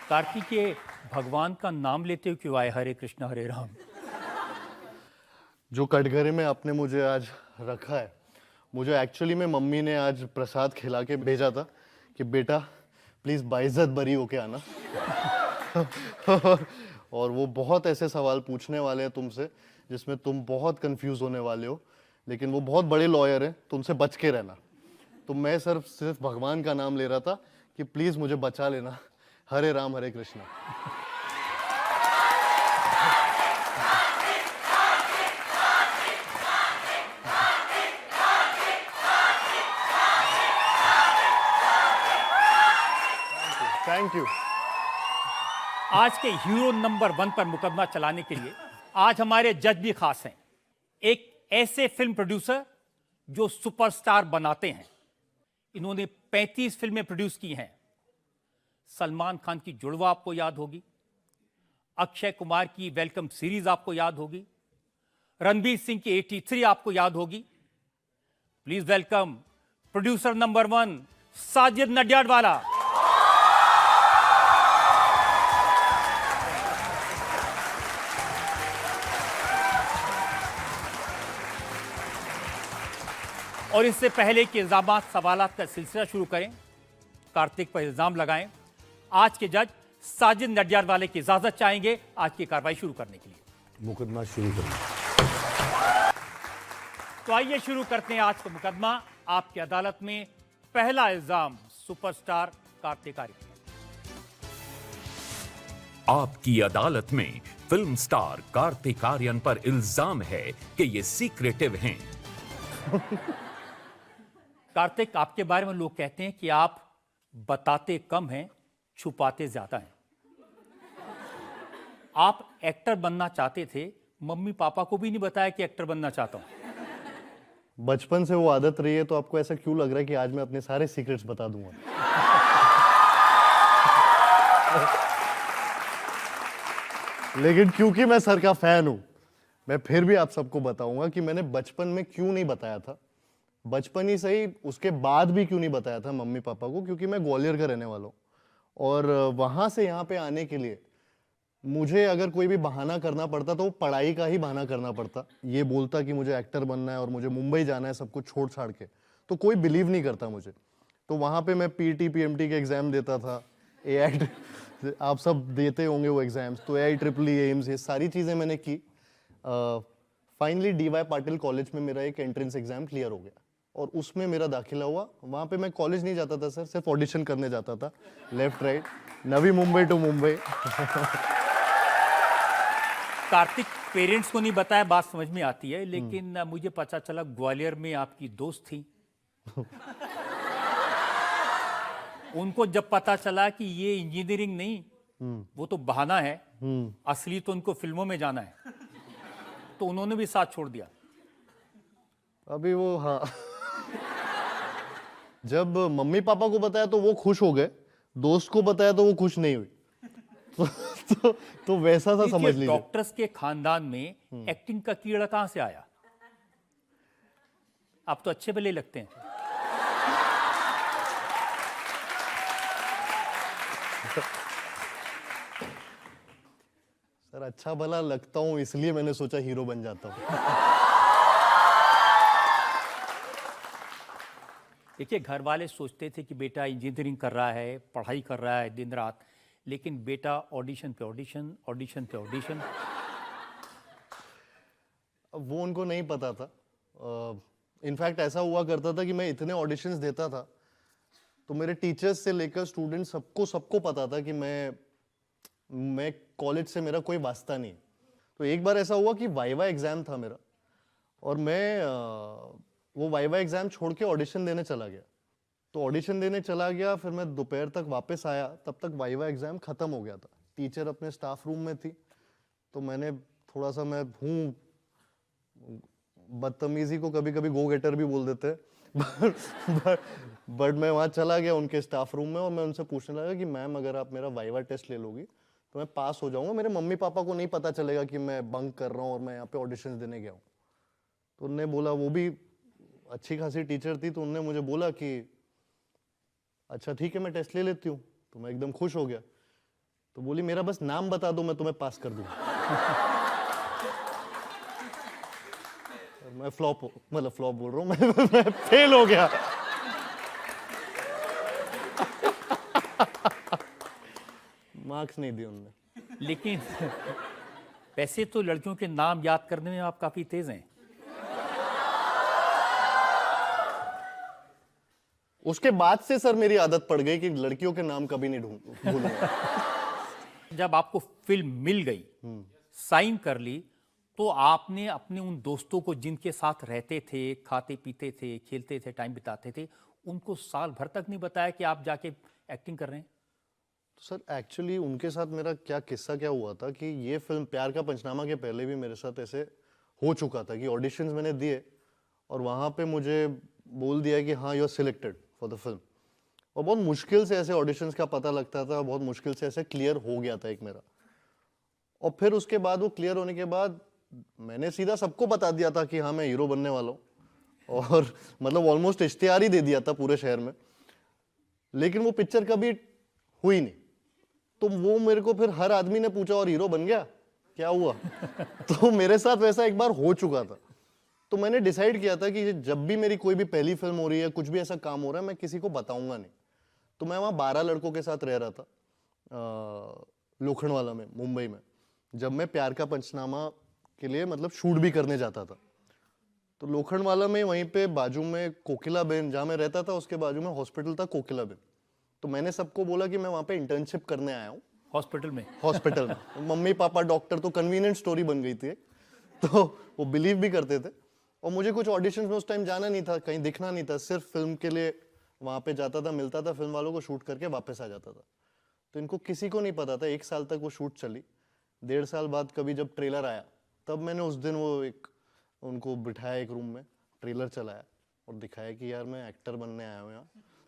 कार्तिकेय, भगवान का नाम लेते हुए क्यों आए हरे कृष्ण हरे राम? जो कटघरे में आपने मुझे आज रखा है, मुझे एक्चुअली में मम्मी ने आज प्रसाद खिला के भेजा था कि बेटा प्लीज बाइज्जत बरी होके आना। और वो बहुत ऐसे सवाल पूछने वाले हैं तुमसे जिसमें तुम बहुत कंफ्यूज होने वाले हो, लेकिन वो बहुत बड़े लॉयर हैं, तुमसे बच के रहना। तो मैं सिर्फ भगवान का नाम ले रहा था कि प्लीज मुझे बचा लेना। हरे राम हरे कृष्णा। Thank you. आज के हीरो नंबर 1 पर मुकदमा चलाने के लिए आज हमारे जज भी खास हैं। एक ऐसे फिल्म प्रोड्यूसर जो सुपरस्टार बनाते हैं। इन्होंने 35 फिल्में प्रोड्यूस की हैं। सलमान खान की जुड़वा आपको याद होगी, अक्षय कुमार की वेलकम सीरीज आपको याद होगी, रणबीर सिंह की 83 आपको याद होगी। Please welcome producer number 1 Sajid Nadiadwala. और इससे पहले कि इल्जामात सवालात का सिलसिला शुरू करें, कार्तिक पर इल्जाम लगाएं, आज के जज साजिद नडियाडवाले की इजाजत चाहेंगे आज की कार्रवाई शुरू करने के लिए। मुकदमा शुरू करें। तो आइए शुरू करते हैं आज का मुकदमा। आपकी अदालत में पहला इल्जाम सुपरस्टार कार्तिक आर्यन। आपकी अदालत में फिल्म स्टार कार्तिक आर्यन पर इल्जाम है कि ये सीक्रेटिव हैं। कार्तिक, आपके बारे में लोग कहते हैं कि आप बताते कम हैं, छुपाते ज्यादा हैं। आप एक्टर बनना चाहते थे, मम्मी पापा को भी नहीं बताया कि एक्टर बनना चाहता हूं। बचपन से वो आदत रही है, तो आपको ऐसा क्यों लग रहा है कि आज मैं अपने सारे सीक्रेट्स बता दूंगा? लेकिन क्योंकि मैं सर का फैन हूं, मैं फिर भी आप सबको बताऊंगा कि मैंने बचपन में क्यों नहीं बताया था। बचपन ही सही, उसके बाद भी क्यों नहीं बताया था मम्मी पापा को, क्योंकि मैं ग्वालियर का रहने वाला हूँ। और वहां से यहाँ पे आने के लिए मुझे अगर कोई भी बहाना करना पड़ता तो वो पढ़ाई का ही बहाना करना पड़ता। ये बोलता कि मुझे एक्टर बनना है और मुझे मुंबई जाना है सब कुछ छोड़ छाड़ के, तो कोई बिलीव नहीं करता मुझे। तो वहाँ पे मैं पीटी पीएमटी के एग्जाम देता था, एआई आप सब देते होंगे वो एग्जाम्स, तो AIEEE एम्स, ये सारी चीज़ें मैंने की। फाइनली DY पाटिल कॉलेज में मेरा एक एंट्रेंस एग्जाम क्लियर हो गया और उसमें मेरा दाखिला हुआ। वहाँ पे मैं कॉलेज नहीं जाता था सर, सिर्फ ऑडिशन करने जाता था, left right, Navi Mumbai to Mumbai. Kartik, parents को नहीं बताया, बात समझ में आती है, लेकिन मुझे पता चला ग्वालियर में आपकी दोस्त थी। उनको जब पता चला कि ये इंजीनियरिंग नहीं, वो तो बहाना है, असली तो उनको फिल्मों में जाना है, तो उन्होंने भी साथ छोड़ दिया। अभी वो, हाँ, जब मम्मी पापा को बताया तो वो खुश हो गए, दोस्त को बताया तो वो खुश नहीं हुई। तो वैसा सा समझ लीजिए। डॉक्टर्स के खानदान में एक्टिंग का कीड़ा कहां से आया? आप तो अच्छे भले लगते हैं। सर अच्छा भला लगता हूं, इसलिए मैंने सोचा हीरो बन जाता हूं। देखिए, घर वाले सोचते थे कि बेटा इंजीनियरिंग कर रहा है, पढ़ाई कर रहा है दिन रात, लेकिन बेटा ऑडिशन पे ऑडिशन, ऑडिशन पे ऑडिशन। अब वो उनको नहीं पता था। इनफैक्ट ऐसा हुआ करता था कि मैं इतने ऑडिशंस देता था तो मेरे टीचर्स से लेकर स्टूडेंट सबको पता था कि मैं कॉलेज से मेरा कोई वास्ता नहीं। तो एक बार ऐसा हुआ कि वाइवा एग्जाम था मेरा, और मैं वो वाइवा एग्जाम छोड़ के ऑडिशन देने चला गया। तो ऑडिशन देने चला गया, फिर मैं दोपहर तक वापस आया, तब तक वाइवा एग्जाम खत्म हो गया था। टीचर अपने स्टाफ रूम में थी, तो मैंने थोड़ा सा, मैं हूँ बदतमीजी को कभी कभी गो गेटर भी बोल देते हैं, बट मैं वहाँ चला गया उनके स्टाफ रूम में और मैं उनसे पूछने लगा कि मैम अगर आप मेरा वाइवा टेस्ट ले लोगी तो मैं पास हो जाऊंगा, मेरे मम्मी पापा को नहीं पता चलेगा कि मैं बंक कर रहा हूँ और मैं यहाँ पे ऑडिशन देने गया हूँ। तो उनने बोला, वो भी अच्छी खासी टीचर थी, तो उनने मुझे बोला कि अच्छा ठीक है मैं टेस्ट ले लेती हूँ। तो मैं एकदम खुश हो गया। तो बोली मेरा बस नाम बता दो, मैं तुम्हें पास कर दूंगा। मैं फ्लॉप बोल रहा हूँ, मैं फेल हो गया। मार्क्स नहीं दिए उनने। लेकिन वैसे तो लड़कियों के नाम याद करने में आप काफी तेज हैं। उसके बाद से सर मेरी आदत पड़ गई कि लड़कियों के नाम कभी नहीं भूलूंगा। जब आपको फिल्म मिल गई, साइन कर ली, तो आपने अपने उन दोस्तों को जिनके साथ रहते थे, खाते पीते थे, खेलते थे, टाइम बिताते थे, उनको साल भर तक नहीं बताया कि आप जाके एक्टिंग कर रहे हैं? तो सर एक्चुअली उनके साथ मेरा क्या हुआ था कि ये फिल्म प्यार का पंचनामा के पहले भी मेरे साथ ऐसे हो चुका था कि ऑडिशंस मैंने दिए और वहाँ पे मुझे बोल दिया कि हाँ you are selected for the film, और बहुत मुश्किल से ऐसे ऑडिशंस का पता लगता था, बहुत मुश्किल से ऐसे क्लियर हो गया था एक मेरा। और फिर उसके बाद वो क्लियर होने के बाद मैंने सीधा सबको बता दिया था कि हाँ मैं हीरो बनने वाला हूँ, और मतलब ऑलमोस्ट इश्तिहार ही दे दिया था पूरे शहर में। लेकिन वो पिक्चर कभी हुई नहीं। तो वो मेरे को फिर हर आदमी ने पूछा और हीरो बन गया, क्या हुआ? तो मेरे साथ वैसा एक बार हो चुका था। तो मैंने डिसाइड किया था कि जब भी मेरी कोई भी पहली फिल्म हो रही है, कुछ भी ऐसा काम हो रहा है, मैं किसी को बताऊंगा नहीं। तो मैं वहाँ 12 लड़कों के साथ रह रहा था लोखंडवाला में, मुंबई में, जब मैं प्यार का पंचनामा के लिए मतलब शूट भी करने जाता था। तो लोखंडवाला में वहीं पे बाजू में कोकिलाबेन, जहाँ मैं रहता था उसके बाजू में हॉस्पिटल था कोकिलाबेन। तो मैंने सबको बोला कि मैं वहाँ पे इंटर्नशिप करने आया हूँ हॉस्पिटल में? हॉस्पिटल में। मम्मी पापा डॉक्टर, तो कन्वीनियंट स्टोरी बन गई थी। तो वो बिलीव भी करते थे। और मुझे कुछ ऑडिशंस में उस टाइम जाना नहीं था, कहीं दिखना नहीं था, सिर्फ फिल्म के लिए वहाँ पे जाता था, मिलता था फिल्म वालों को, शूट करके वापस आ जाता था। तो इनको किसी को नहीं पता था। 1 साल तक वो शूट चली। 1.5 साल बाद कभी जब ट्रेलर आया, तब मैंने उस दिन वो एक उनको बिठाया एक रूम में, ट्रेलर चलाया और दिखाया कि यार मैं एक्टर बनने आया हूँ यहाँ,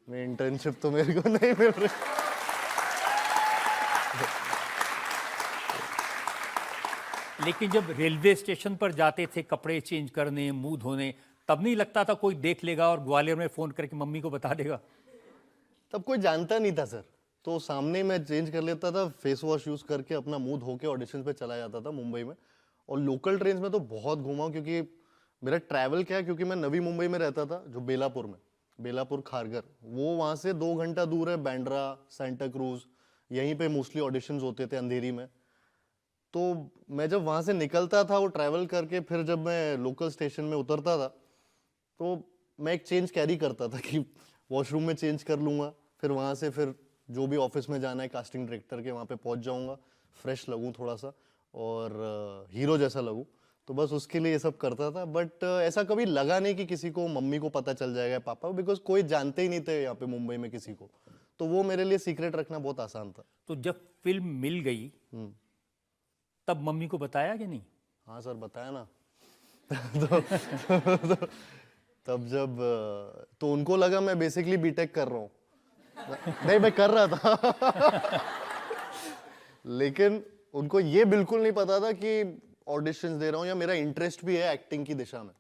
मैं इंटर्नशिप तो मेरे को नहीं मिल रही। लेकिन जब रेलवे स्टेशन पर जाते थे कपड़े चेंज करने, मुंह धोने, तब नहीं लगता था कोई देख लेगा और ग्वालियर में फोन करके मम्मी को बता देगा? तब कोई जानता नहीं था सर, तो सामने मैं चेंज कर लेता था, फेस वॉश यूज करके अपना मुंह धो के ऑडिशन पे चला जाता था मुंबई में। और लोकल ट्रेन में तो बहुत घूमा हूं, क्योंकि मेरा ट्रैवल क्या है, क्योंकि मैं नवी मुंबई में रहता था, जो बेलापुर में, बेलापुर खारगर, वो वहां से 2 घंटा दूर है। बैंड्रा, सेंटा क्रूज, यहीं पे मोस्टली ऑडिशंस होते थे अंधेरी में। तो मैं जब वहां से निकलता था वो ट्रैवल करके, फिर जब मैं लोकल स्टेशन में उतरता था, तो मैं एक चेंज कैरी करता था कि वॉशरूम में चेंज कर लूंगा, फिर वहां से फिर जो भी ऑफिस में जाना है कास्टिंग डायरेक्टर के, वहां पे पहुंच जाऊंगा, फ्रेश लगूं थोड़ा सा और हीरो जैसा लगूं। तो बस उसके लिए ये सब करता था। बट ऐसा कभी लगा नहीं कि किसी को, मम्मी को पता चल जाएगा, पापा, बिकॉज कोई जानते ही नहीं थे यहाँ पे मुंबई में किसी को। तो वो मेरे लिए सीक्रेट रखना बहुत आसान था। तो जब फिल्म मिल गई तब मम्मी को बताया कि नहीं? हाँ सर, बताया ना। तो तब जब तो उनको लगा मैं बेसिकली बीटेक कर रहा हूँ। नहीं, मैं कर रहा था। लेकिन उनको ये बिल्कुल नहीं पता था कि ऑडिशंस दे रहा हूँ या मेरा इंटरेस्ट भी है एक्टिंग की दिशा में।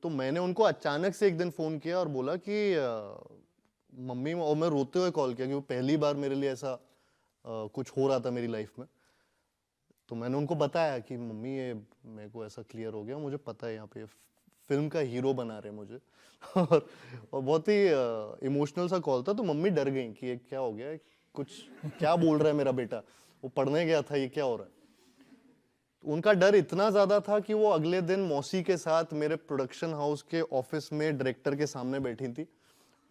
तो मैंने उनको अचानक से एक दिन फोन किया और बोला कि मम्मी, और मैं रोते हुए कॉल किया, क्योंकि पहली बार मेरे लिए ऐसा कुछ हो रहा था मेरी लाइफ में। तो मैंने उनको बताया कि मम्मी ये मेरे को ऐसा क्लियर हो गया, मुझे पता है यहाँ पे फिल्म का हीरो बना रहे मुझे। और बहुत ही इमोशनल सा कॉल था। तो मम्मी डर गई कि ये क्या हो गया, कुछ क्या बोल रहा है मेरा बेटा, वो पढ़ने गया था, ये क्या हो रहा है। तो उनका डर इतना ज्यादा था कि वो अगले दिन मौसी के साथ मेरे प्रोडक्शन हाउस के ऑफिस में डायरेक्टर के सामने बैठी थी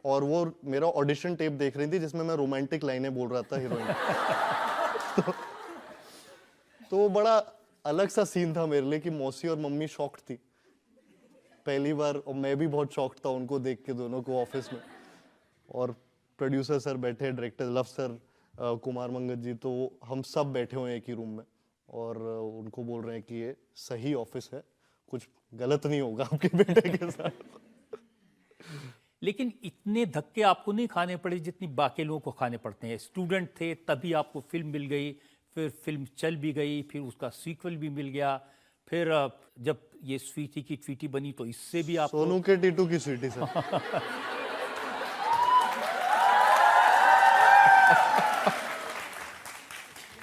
और वो मेरा ऑडिशन टेप देख रही थी जिसमें मैं रोमांटिक लाइनें बोल रहा था हीरोइन। तो बड़ा अलग सा सीन था मेरे लिए कि मौसी और मम्मी शॉक्ड थी पहली बार, और मैं भी बहुत शॉक्ड था उनको देख के, दोनों को ऑफिस में। और प्रोड्यूसर सर बैठे, डायरेक्टर लव सर, कुमार मंगत जी, तो हम सब बैठे हुए हैं एक ही रूम में और उनको बोल रहे हैं कि ये सही ऑफिस है, कुछ गलत नहीं होगा आपके बेटे के साथ। लेकिन इतने धक्के आपको नहीं खाने पड़े जितनी बाकी लोगों को खाने पड़ते हैं। स्टूडेंट थे तभी आपको फिल्म मिल गई, फिर फिल्म चल भी गई, फिर उसका सीक्वल भी मिल गया, फिर जब ये स्वीटी की ट्वीटी बनी तो इससे भी आप सोनू के टीटू की स्वीटी सर।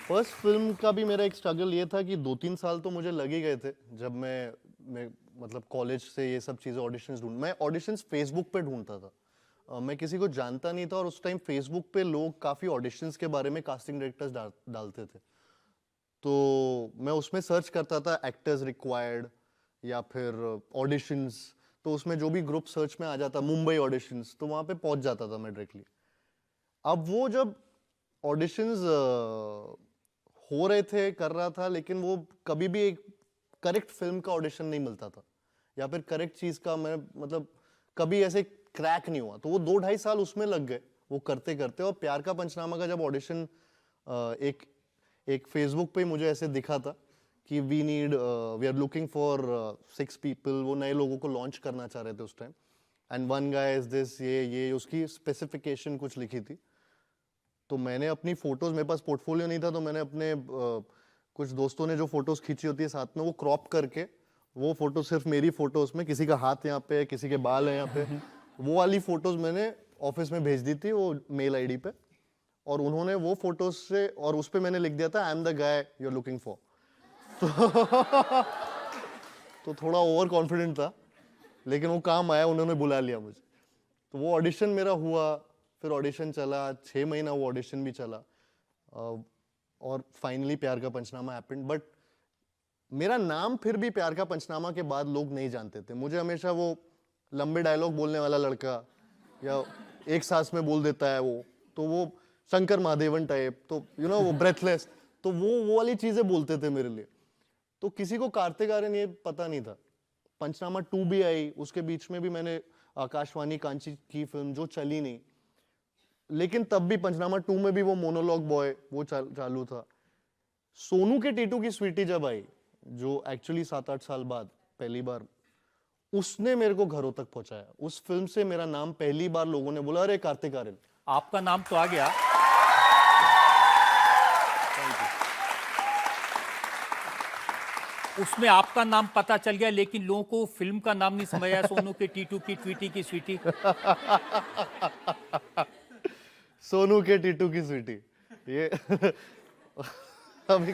फर्स्ट फिल्म का भी मेरा एक स्ट्रगल ये था कि 2-3 साल तो मुझे लग ही गए थे जब मैं मतलब कॉलेज से ये सब चीज़ें ऑडिशंस मैं ऑडिशंस फेसबुक पे ढूंढता था। मैं किसी को जानता नहीं था और उस टाइम फेसबुक पे लोग काफ़ी ऑडिशंस के बारे में कास्टिंग डायरेक्टर्स डालते थे, तो मैं उसमें सर्च करता था एक्टर्स रिक्वायर्ड या फिर ऑडिशंस, तो उसमें जो भी ग्रुप सर्च में आ जाता मुंबई ऑडिशंस, तो वहाँ पे पहुँच जाता था मैं डायरेक्टली। अब वो जब ऑडिशंस हो रहे थे कर रहा था, लेकिन वो कभी भी एक करेक्ट फिल्म का ऑडिशन नहीं मिलता था या फिर करेक्ट चीज़ का मैं मतलब कभी ऐसे क्रैक नहीं हुआ, तो वो 2-2.5 साल उसमें लग गए वो करते करते। और प्यार का पंचनामा का जब ऑडिशन एक फेसबुक पे मुझे ऐसे दिखा था कि we are looking for 6 people, वो नए लोगों को लॉन्च करना चाह रहे थे उस time, and one guy is this, ये उसकी स्पेसिफिकेशन कुछ लिखी थी। तो मैंने अपनी फोटोज, मेरे पास पोर्टफोलियो नहीं था, तो मैंने अपने कुछ दोस्तों ने जो फोटोज खींची होती है साथ में, वो क्रॉप करके वो फोटो सिर्फ मेरी फोटो, उसमें किसी का हाथ यहाँ पे, किसी के बाल है यहाँ पे, वो वाली फोटोज मैंने ऑफिस में भेज दी थी वो मेल आईडी पे, और उन्होंने वो फोटोज से, और उस पे मैंने लिख दिया था I am the guy you are looking for. तो थोड़ा ओवर कॉन्फिडेंट था, लेकिन वो काम आया, उन्होंने बुला लिया मुझे। तो वो ऑडिशन मेरा हुआ, फिर ऑडिशन चला 6 महीना, वो ऑडिशन भी चला, और फाइनली प्यार का पंचनामा हैपेंड। बट मेरा नाम फिर भी प्यार का पंचनामा के बाद लोग नहीं जानते थे। मुझे हमेशा वो लंबे डायलॉग बोलने वाला लड़का, या एक सांस में बोल देता है वो, तो वो शंकर महादेवन टाइप, तो यू नो वो ब्रेथलेस, तो वो वाली चीजें बोलते थे मेरे लिए। तो किसी को कार्तिक आर्यन ये पता नहीं था। पंचनामा 2 भी आई, उसके बीच में भी मैंने आकाशवाणी कांची की फिल्म जो चली नहीं, लेकिन तब भी पंचनामा 2 में भी वो मोनोलॉग बॉय वो चालू था। सोनू के टीटू की स्वीटी जब आई, जो एक्चुअली 7-8 साल बाद पहली बार, उसने मेरे को घरों तक पहुंचाया। उस फिल्म से मेरा नाम पहली बार लोगों ने बोला, अरे कार्तिक आर्यन। आपका नाम तो आ गया, उसमें आपका नाम पता चल गया, लेकिन लोगों को फिल्म का नाम नहीं समझ आया। सोनू के टीटू की, ट्वीटी की स्वीटी। सोनू के टीटू की स्वीटी, ये अभी।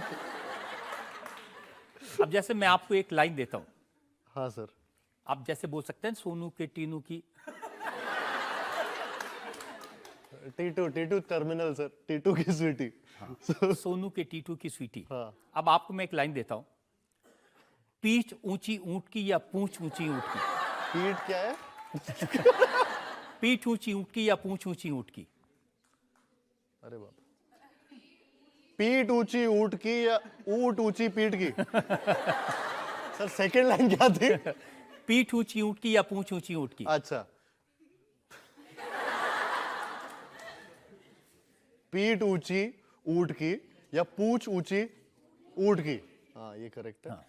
अब जैसे मैं आपको एक लाइन देता हूं, हाँ सर। आप जैसे बोल सकते हैं सोनू के टीनू की। टीटू टर्मिनल सर, टीटू की स्वीटी। हाँ। सोनू के टीटू की स्वीटी। हाँ। अब आपको मैं एक लाइन देता हूं, पीठ ऊंची ऊंट की या पूंछ ऊंची ऊंट की? पीठ क्या है? पीठ ऊंची ऊंट की या पूंछ ऊंची ऊंट की? अरे बाप। पीठ ऊंची ऊंट की या ऊंट ऊंची पीठ की? सर सेकंड लाइन क्या थी? पीठ ऊंची ऊंट की या पूंछ ऊंची ऊंट की? अच्छा, पीठ ऊंची ऊंट की या पूंछ ऊंची ऊंट की? हाँ ये करेक्ट है। हाँ।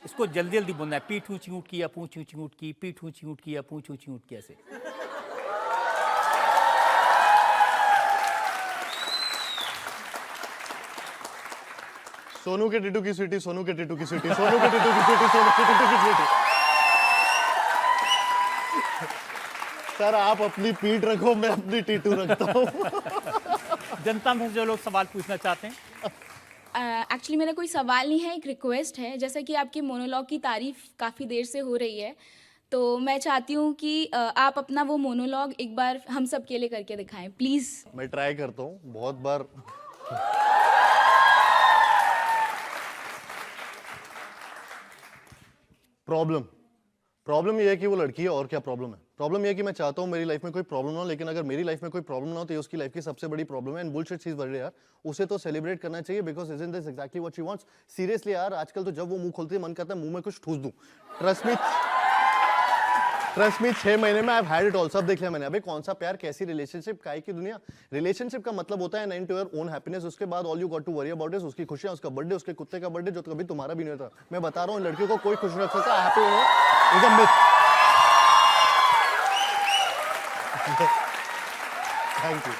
इसको जल्दी जल्दी बोलना है, पीठ ऊंची ऊंट की या पूंछ ऊंची ऊंट की, पीठ ऊंची ऊंट की या पूंछ ऊंची ऊंट की, ऐसे। सोनू के टीटू की स्वीटी, सोनू के टीटू की स्वीटी, सोनू के टीटू की स्वीटी, सोनू के टीटू की स्वीटी। सर आप अपनी पीठ रखो, मैं अपनी टीटू रखता हूँ। जनता में जो लोग सवाल पूछना चाहते हैं। एक्चुअली मेरा कोई सवाल नहीं है, एक रिक्वेस्ट है। जैसा कि आपकी मोनोलॉग की तारीफ काफ़ी देर से हो रही है, तो मैं चाहती हूँ कि आप अपना वो मोनोलॉग एक बार हम सब के लिए करके दिखाएं, प्लीज़। मैं ट्राई करता हूँ बहुत बार। प्रॉब्लम ये है कि वो लड़की है, और क्या प्रॉब्लम है? प्रॉब्लम ये है कि मैं चाहता हूँ मेरी लाइफ में कोई प्रॉब्लम ना हो, लेकिन अगर मेरी लाइफ में कोई प्रॉब्लम ना हो तो ये उसकी लाइफ की सबसे बड़ी प्रॉब्लम है। एंड बुलशिट चीज बढ़ रही है यार, उसे तो सेलिब्रेट करना चाहिए, because isn't this exactly what she wants? Seriously यार, आजकल तो जब वो मुंह खोलती है मन करता है मुंह में कुछ ठूस दूं। ट्रस्ट मी 6 महीने में I have had it all, सब देख लिया मैंने। अबे कौन सा प्यार, कैसी रिलेशनशिप, काय की दुनिया। रिलेशनशिप का मतलब होता है 9 टू योर ओन हैप्पीनेस। उसके बाद all you got to worry about is उसकी खुशियां, उसका बर्थडे, उसके कुत्ते का बर्थडे, जो कभी तुम्हारा भी नहीं होता। मैं बता रहा हूँ लड़कियों को कोई खुश नहीं रख सकता। Happy is a myth. Thank you.